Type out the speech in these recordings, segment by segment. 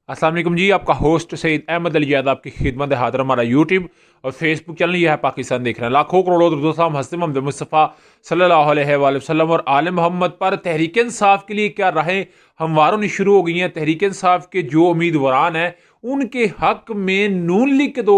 अस्सलाम वालेकुम जी, आपका होस्ट सईद अहमद अली ज़ैद आपकी खिदमत है हाजिर। हमारा यूट्यूब और फेसबुक चैनल यह है पाकिस्तान देख रहे हैं। लाखों करोड़ों दुरुद हज़रत मोहम्मद मुस्तफ़ा सल्लल्लाहु अलैहि वसल्लम और आले मोहम्मद पर। तहरीक इंसाफ के लिए क्या राहें हमवारों ने शुरू हो गई हैं। तहरीक इंसाफ के जो उम्मीदवार हैं उनके हक में नून लीग के दो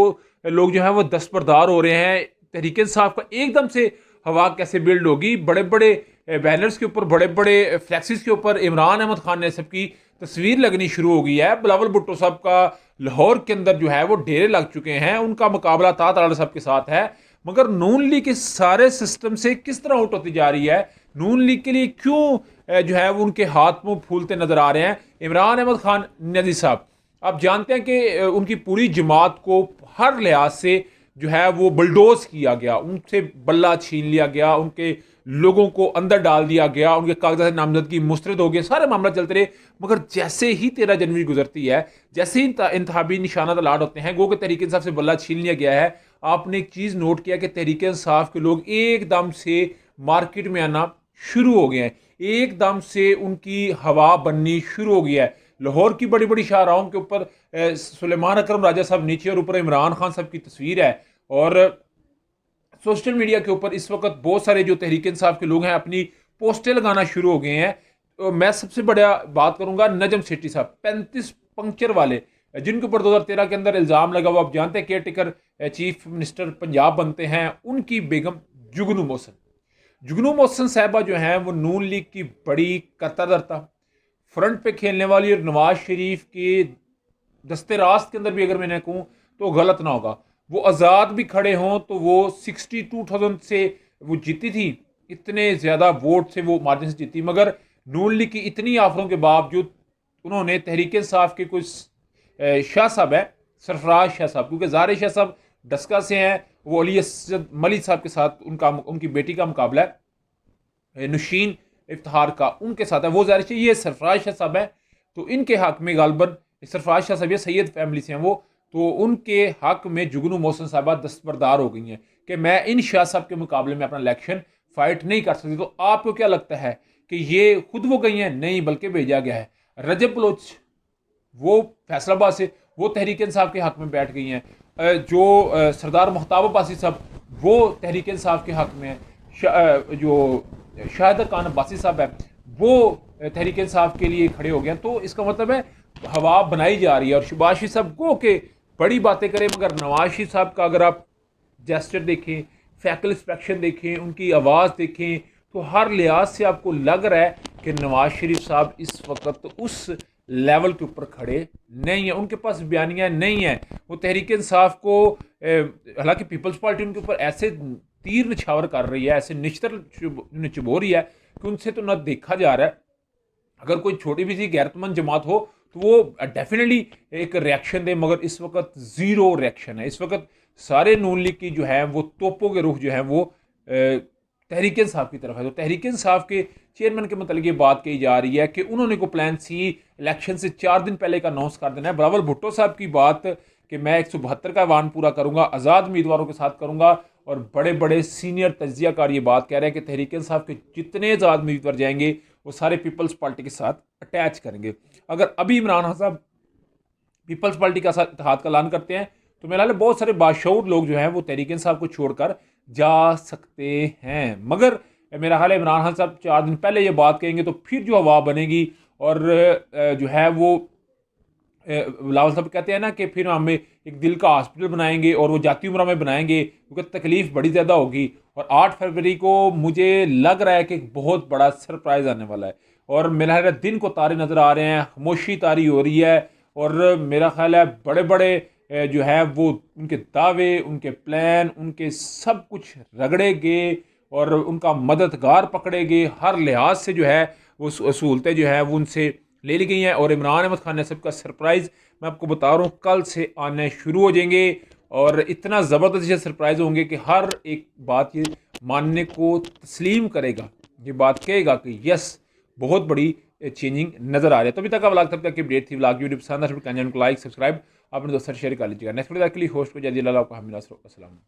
लोग जो हैं वो दस्तबरदार हो रहे हैं। तहरीक इंसाफ का एकदम से हवा कैसे बिल्ड होगी। बड़े बड़े बैनर्स के ऊपर, बड़े बड़े फ्लैक्सिस के ऊपर इमरान अहमद खान ने सबकी तस्वीर लगनी शुरू हो गई है। बिलावल भुट्टो साहब का लाहौर के अंदर जो है वो डेरे लग चुके हैं। उनका मुकाबला ताड़ साहब के साथ है। मगर नून लीग के सारे सिस्टम से किस तरह आउट होती जा रही है, नून लीग के लिए क्यों जो है वो उनके हाथ मुंह फूलते नजर आ रहे हैं। इमरान अहमद खान नदी साहब, आप जानते हैं कि उनकी पूरी जमात को हर लिहाज से जो है वो बुलडोज किया गया, उनसे बल्ला छीन लिया गया, उनके लोगों को अंदर डाल दिया गया, उनके कागजात नामजदगी मुस्तरद हो गए, सारे मामला चलते रहे। मगर जैसे ही 13 जनवरी गुजरती है, जैसे ही इंतखाबी निशानात अलाट होते हैं, गो के तहरीक इंसाफ से बल्ला छीन लिया गया है। आपने एक चीज़ नोट किया कि तहरीक इंसाफ के लोग एकदम से मार्केट में आना शुरू हो गए हैं, एकदम से उनकी हवा बननी शुरू हो गई है। लाहौर की बड़ी बड़ी शाहराहों के ऊपर सुलेमान अकरम राजा साहब नीचे और ऊपर इमरान खान साहब की तस्वीर है। और सोशल मीडिया के ऊपर इस वक्त बहुत सारे जो तहरीक इंसाफ के लोग हैं अपनी पोस्टें लगाना शुरू हो गए हैं। तो मैं सबसे बड़ा बात करूंगा नजम सेठी साहब, 35 पंक्चर वाले, जिनके ऊपर 2013 के अंदर इल्ज़ाम लगा हुआ। आप जानते हैं care taker chief minister Punjab बनते हैं उनकी बेगम जुगनू मोहसन। जुगनू मोहसन साहबा जो हैं वो नून लीग की बड़ी करता धरता, फ्रंट पे खेलने वाली, और नवाज शरीफ के दस्ते रास्त के अंदर भी अगर मैंने कहूँ तो गलत ना होगा, वो आज़ाद भी खड़े हों तो वो 62,000 से वो जीती थी, इतने ज़्यादा वोट से वो मार्जिन से जीती। मगर नून लीग की इतनी ऑफरों के बावजूद उन्होंने तहरीक इंसाफ के कुछ शाह साहब है, सरफराज शाह साहब, क्योंकि ज़ाहिर शाह साहब डस्का से हैं, वो अली असद मलिक साहब के साथ उनकी बेटी का मुकाबला है, नुशीन इफ्तार का उनके साथ है। वो ज़ाहिर से ये सरफराज शाह साहब है, तो इनके हक में गालबन सरफराज शाह साहब ये सैयद फैमिली से हैं वो, तो उनके हक में जुगनू मोहसन साहबा दस्तबरदार हो गई हैं कि मैं इन शाह साहब के मुकाबले में अपना इलेक्शन फाइट नहीं कर सकती। तो आपको क्या लगता है कि ये खुद वो गई हैं? नहीं, बल्कि भेजा गया है। रजब बलोच वो फैसलाबाद से वो तहरीक इंसाफ के हक में बैठ गई हैं। जो सरदार मुख्तार अब्बासी साहब वो तहरीक इंसाफ के हक में हैं। जो शाहिद खान अब्बासी साहब है वो तहरीक इंसाफ के लिए खड़े हो गए। तो इसका मतलब है हवा बनाई जा रही है। और शहबाज शरीफ साहब को के बड़ी बातें करें, मगर नवाज शरीफ साहब का अगर आप जेस्चर देखें, फैकल इंस्पेक्शन देखें, उनकी आवाज़ देखें, तो हर लिहाज से आपको लग रहा है कि नवाज शरीफ साहब इस वक्त उस लेवल के ऊपर खड़े नहीं है, उनके पास बयानियाँ नहीं है। वो तहरीक इंसाफ को हालांकि पीपल्स पार्टी उनके ऊपर ऐसे तीर निछावर कर रही है, ऐसे निश्तर निचबो रही है कि उनसे तो ना देखा जा रहा है। अगर कोई छोटी भी सी गैरतमंद जमात हो तो वो डेफिनेटली एक रिएक्शन दे, मगर इस वक्त ज़ीरो रिएक्शन है। इस वक्त सारे नून लीग की जो है वो तोपों के रुख जो है वो तहरीक इंसाफ की तरफ है। तो तहरीक इंसाफ के चेयरमैन के मतलब ये बात कही जा रही है कि उन्होंने को प्लान सी इलेक्शन से 4 दिन पहले का अनाउंस कर देना है। बिलावल भुट्टो साहब की बात कि मैं 172 का वान पूरा करूंगा, आज़ाद उम्मीदवारों के साथ करूंगा, और बड़े बड़े सीनियर तजियाकार ये बात कह रहे हैं कि तहरीक इंसाफ के जितने आज़ाद उम्मीदवार जाएंगे वो सारे पीपल्स पार्टी के साथ अटैच करेंगे। अगर अभी इमरान खान साहब पीपल्स पार्टी का साथ इत्तेहाद का ऐलान करते हैं तो मेरे ख्याल बहुत सारे बाशऊर लोग जो हैं वो तहरीक इंसाफ को छोड़कर जा सकते हैं। मगर मेरा ख्याल है इमरान खान साहब 4 दिन पहले ये बात कहेंगे तो फिर जो हवा बनेगी, और जो है वो बिलावल साहब कहते हैं ना कि फिर हमें एक दिल का हॉस्पिटल बनाएंगे और वो जाती उम्र में बनाएंगे, क्योंकि तकलीफ बड़ी ज़्यादा होगी। और 8 फरवरी को मुझे लग रहा है कि एक बहुत बड़ा सरप्राइज़ आने वाला है। और मेरा ख्याल है दिन को तारे नज़र आ रहे हैं, खामोशी तारी हो रही है, और मेरा ख्याल है बड़े बड़े जो है वो उनके दावे, उनके प्लान, उनके सब कुछ रगड़े गए और उनका मददगार पकड़े गए। हर लिहाज से जो है वो सहूलतें जो है वो उनसे ले ली गई हैं। और इमरान अहमद खान नसब का सरप्राइज़ मैं आपको बता रहा हूँ कल से आने शुरू हो जाएंगे, और इतना ज़बरदस्त ये सरप्राइज़ होंगे कि हर एक बात ये मानने को तस्लीम करेगा, ये बात कहेगा कि यस बहुत बड़ी चेंजिंग नजर आ रही है। तो अभी तक व्लॉग तब तक की अपडेट थी। व्लॉग वीडियो पसंद है तो चैनल को लाइक सब्सक्राइब अपने दोस्तों शेयर कर लीजिएगा। नेक्स्ट वीडियो के लिए होस्ट को जल्दी आपको हमिला। अस्सलाम।